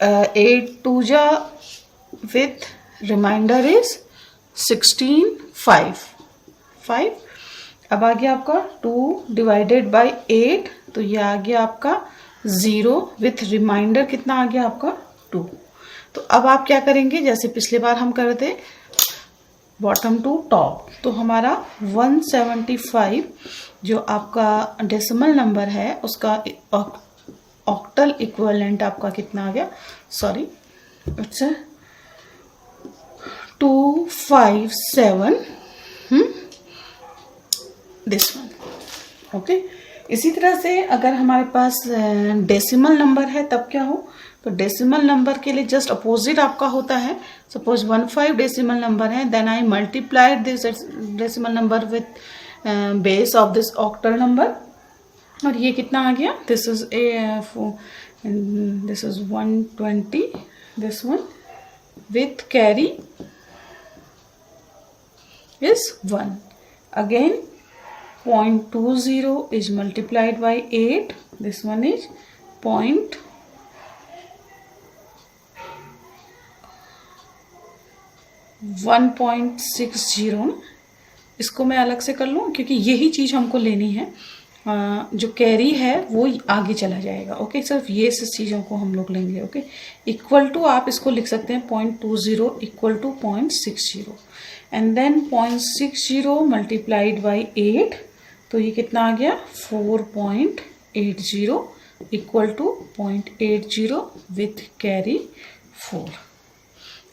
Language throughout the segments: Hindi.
8 2 जा with remainder is 16 5। अब आ गया आपका 2 डिवाइडेड बाई 8, तो ये आ गया आपका 0 विथ रिमाइंडर कितना आ गया आपका 2। तो अब आप क्या करेंगे, जैसे पिछले बार हम करते बॉटम टू टॉप, तो हमारा 175 जो आपका डेसिमल नंबर है उसका ऑक्टल इक्विवेलेंट आपका कितना आ गया, sorry it's 257 this one. Okay, इसी तरह से अगर हमारे पास डेसिमल नंबर है तब क्या हो, तो डेसिमल नंबर के लिए जस्ट अपोजिट आपका होता है। सपोज 15 डेसिमल नंबर है, then I multiplied this decimal number with base of this octal number, और ये कितना आ गया, this is 120, this one with carry is 1. Again 0.20 is multiplied by 8. This one is 1.60। इसको मैं अलग से कर लूँ क्योंकि यही चीज़ हमको लेनी है, जो कैरी है वो आगे चला जाएगा। ओके, सिर्फ ये चीज़ों को हम लोग लेंगे। ओके, इक्वल टू आप इसको लिख सकते हैं 0.20 equal to 0.60 and then 0.60 multiplied by 8, तो ये कितना आ गया 4.80 equal to 0.80 with carry 4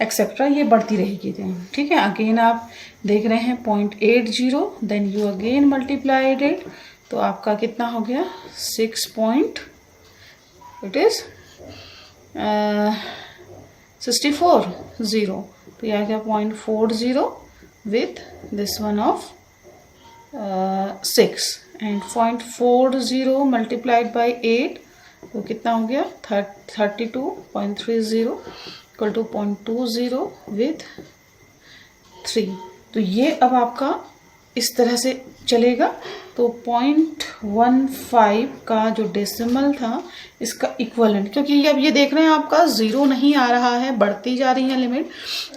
etcetera, ये बढ़ती रहेगी। ठीक है, अगेन आप देख रहे हैं 0.80, then you again multiplied it, तो आपका कितना हो गया 6. इट इज 64 तो यह आ गया 0.40 with this one of 6 and 0.40 multiplied by 8, तो कितना हो गया 32.30 इक्वल टू 0.20 with 3। तो ये अब आपका इस तरह से चलेगा। तो 0.15 का जो डेसिमल था इसका इक्वलेंट, क्योंकि अब ये देख रहे हैं आपका 0 नहीं आ रहा है, बढ़ती जा रही है लिमिट।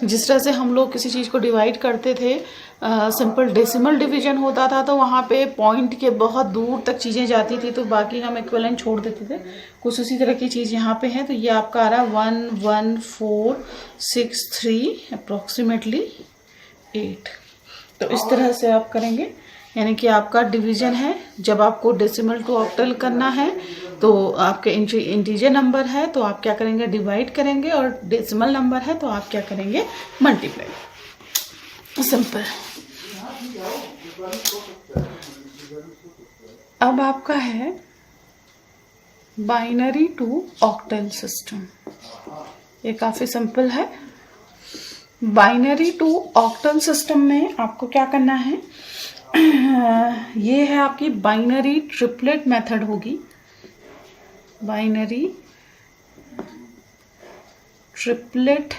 जिस तरह से हम लोग किसी चीज़ को डिवाइड करते थे, सिंपल डेसिमल डिवीजन होता था, तो वहाँ पे पॉइंट के बहुत दूर तक चीज़ें जाती थी, तो बाकी हम इक्वलेंट छोड़ देते थे। कुछ उसी तरह की चीज़ यहाँ पे है। तो ये आपका आ रहा 11463 अप्रोक्सीमेटली 8। तो इस तरह से आप करेंगे, यानी कि आपका डिवीजन है। जब आपको डेसिमल टू ऑक्टल करना है तो आपके इंटीजर नंबर है तो आप क्या करेंगे, डिवाइड करेंगे, और डेसिमल नंबर है तो आप क्या करेंगे, मल्टीप्लाई। सिंपल। अब आपका है बाइनरी टू ऑक्टल सिस्टम। ये काफ़ी सिंपल है। बाइनरी टू ऑक्टल सिस्टम में आपको क्या करना है, ये है आपकी बाइनरी ट्रिपलेट मेथड होगी। Binary triplet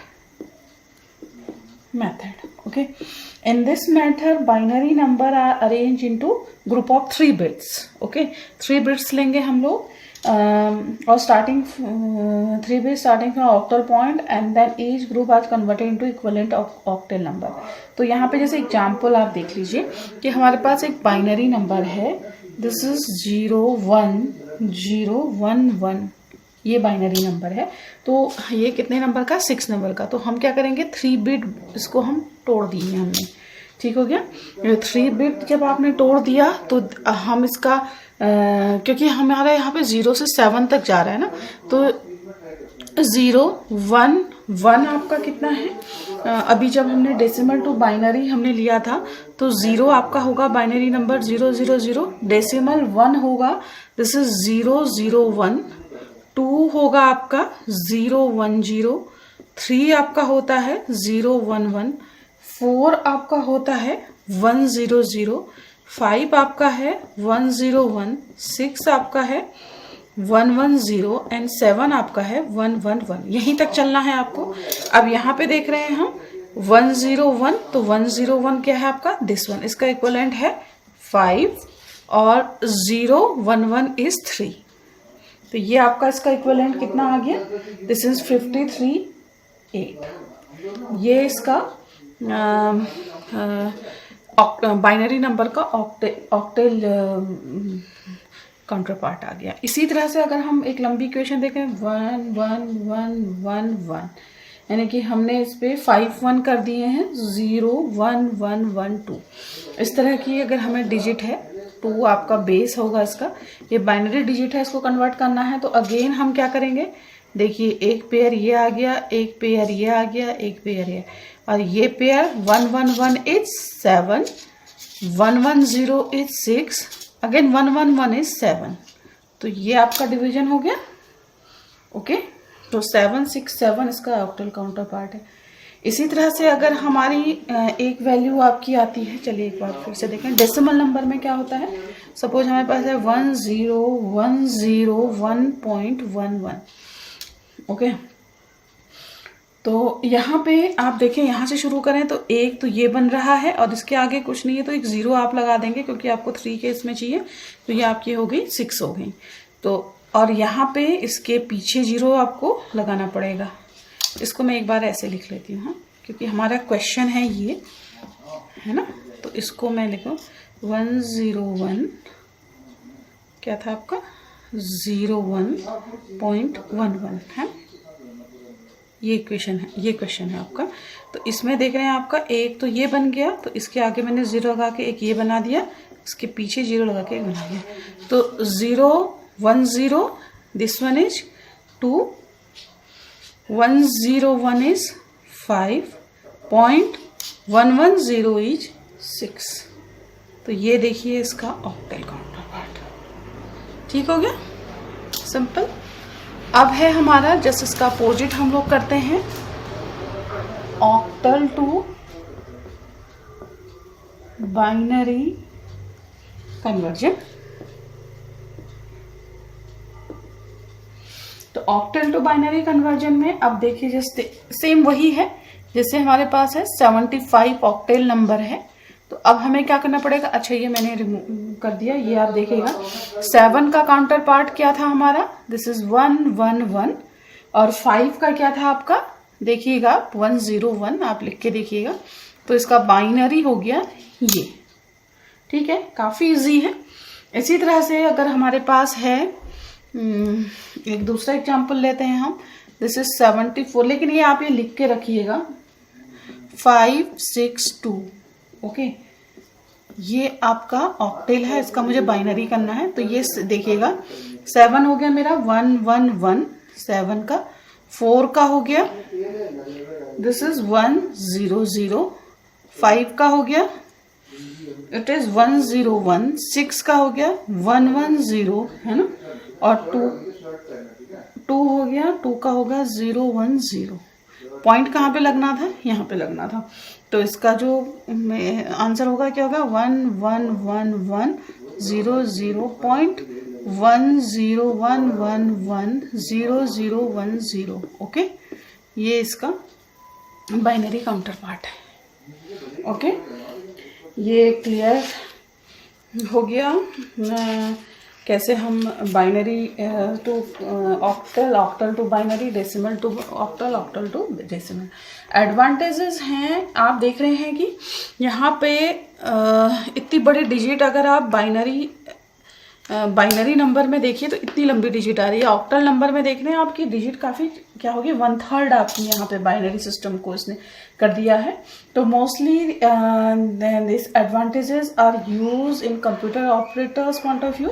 method. Okay, in this method binary number are arranged into group of 3 bits. Okay, 3 bits लेंगे हम लोग, और starting 3 bits starting from octal point and then each group has converted into equivalent of octal number. तो यहाँ पे जैसे एग्जाम्पल आप देख लीजिए कि हमारे पास एक बाइनरी नंबर है, दिस इज 01011, ये बाइनरी नंबर है। तो ये कितने नंबर का, 6 नंबर का। तो हम क्या करेंगे, 3 बिट इसको हम तोड़ दिए हमने, ठीक हो गया। 3 बिट जब आपने तोड़ दिया तो हम इसका क्योंकि हमारे यहाँ पे 0 से 7 तक जा रहा है ना, तो 0 1 1 आपका कितना है, अभी जब हमने डेसिमल टू बाइनरी हमने लिया था तो 0 आपका होगा बाइनरी नंबर 000, डेसिमल 1 होगा, दिस इज 001, 2 होगा आपका 010, 3 आपका होता है 011, 4 आपका होता है 100, 5 आपका है 101, 6 आपका है 110 एंड 7 आपका है 111। यहीं तक चलना है आपको। अब यहाँ पे देख रहे हैं हम 101, तो 101 क्या है आपका, दिस वन, इसका इक्वलेंट है 5 और 011 इज 3। तो ये आपका इसका इक्विवेलेंट कितना आ गया, दिस इज 53.8। ये इसका बाइनरी नंबर का ऑक्टेल काउंटर पार्ट आ गया। इसी तरह से अगर हम एक लंबी इक्वेशन देखें 1 1 1 1 1, यानी कि हमने इस पे 5 1 कर दिए हैं, 0 1 1 1 2, इस तरह की अगर हमें डिजिट है, 2 आपका बेस होगा इसका, ये बाइनरी डिजिट है, इसको कन्वर्ट करना है। तो अगेन हम क्या करेंगे, देखिए एक पेयर ये आ गया, एक पेयर ये आ गया, एक पेयर ये, और ये pair 1 1 1 is 7, 1 1 0 is 6, again 1 1 1 is 7। तो ये आपका डिवीजन हो गया। ओके, तो 7 6 7 इसका ऑक्टल काउंटर पार्ट है। इसी तरह से अगर हमारी एक वैल्यू आपकी आती है, चलिए एक बार फिर से देखें, डेसिमल नंबर में क्या होता है, सपोज हमारे पास है 1010.11। ओके, तो यहाँ पे आप देखें, यहाँ से शुरू करें तो एक तो ये बन रहा है और इसके आगे कुछ नहीं है, तो एक 0 आप लगा देंगे क्योंकि आपको 3 के इसमें चाहिए, तो ये आपकी हो गई 6 हो गई। तो और यहाँ पे इसके पीछे 0 आपको लगाना पड़ेगा। इसको मैं एक बार ऐसे लिख लेती हूँ, क्योंकि हमारा क्वेश्चन है ये, है ना। तो इसको मैं लिखूँ 101, क्या था आपका 01.11 है, ये इक्वेशन है, ये क्वेश्चन है आपका। तो इसमें देख रहे हैं आपका एक तो ये बन गया, तो इसके आगे मैंने 0 लगा के एक ये बना दिया, इसके पीछे 0 लगा के एक बना दिया। तो 0 1 0, this one is 2, 101 is 5.110 is 6। तो ये देखिए इसका ऑक्टल काउंटर पार्ट। ठीक हो गया, सिंपल। अब है हमारा जस्ट इसका अपोजिट हम लोग करते हैं, ऑक्टल टू बाइनरी कन्वर्जन। तो ऑक्टल टू बाइनरी कन्वर्जन में अब देखिए जस्ट सेम वही है जैसे हमारे पास है 75 ऑक्टेल नंबर है। तो अब हमें क्या करना पड़ेगा, अच्छा ये मैंने रिमूव कर दिया, ये आप देखिएगा 7 का काउंटर पार्ट क्या था हमारा, दिस इज 1 1 1, और 5 का क्या था आपका, देखिएगा 101, आप लिख के देखिएगा। तो इसका बाइनरी हो गया ये। ठीक है, काफी इजी है। इसी तरह से अगर हमारे पास है एक दूसरा एग्जांपल लेते हैं हम, दिस इज 74, लेकिन ये आप ये लिख के रखिएगा 562। ओके, ये आपका ऑक्टेल है, इसका मुझे बाइनरी करना है। तो ये देखिएगा 7 हो गया मेरा 111, 7 का, 4 का हो गया, दिस इज 100, 5 का हो गया, इट इज 101, 6 का हो गया 110, है ना, और 2 हो गया, 2 का होगा 010। पॉइंट कहाँ पे लगना था, यहाँ पे लगना था। तो इसका जो आंसर होगा क्या होगा 1110.10111010। ओके, ये इसका बाइनरी काउंटर पार्ट है। ओके, ये क्लियर हो गया कैसे हम binary to octal, octal to binary, decimal to octal, octal to decimal. Advantages हैं, आप देख रहे हैं कि यहाँ पे इतनी बड़ी डिजिट अगर आप बाइनरी नंबर में देखिए तो इतनी लंबी डिजिट आ रही है। ऑक्टल नंबर में देख रहे हैं आपकी डिजिट काफ़ी क्या होगी, 1/3 आपकी यहाँ पे बाइनरी सिस्टम को इसने कर दिया है। तो mostly this advantages are use in computer operators point of view.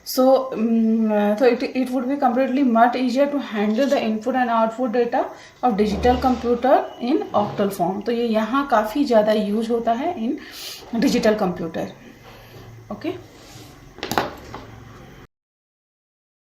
So it would be completely much easier to handle the input and output data of digital computer in octal form. तो ये यहाँ काफ़ी ज़्यादा यूज होता है इन डिजिटल कंप्यूटर। ओके।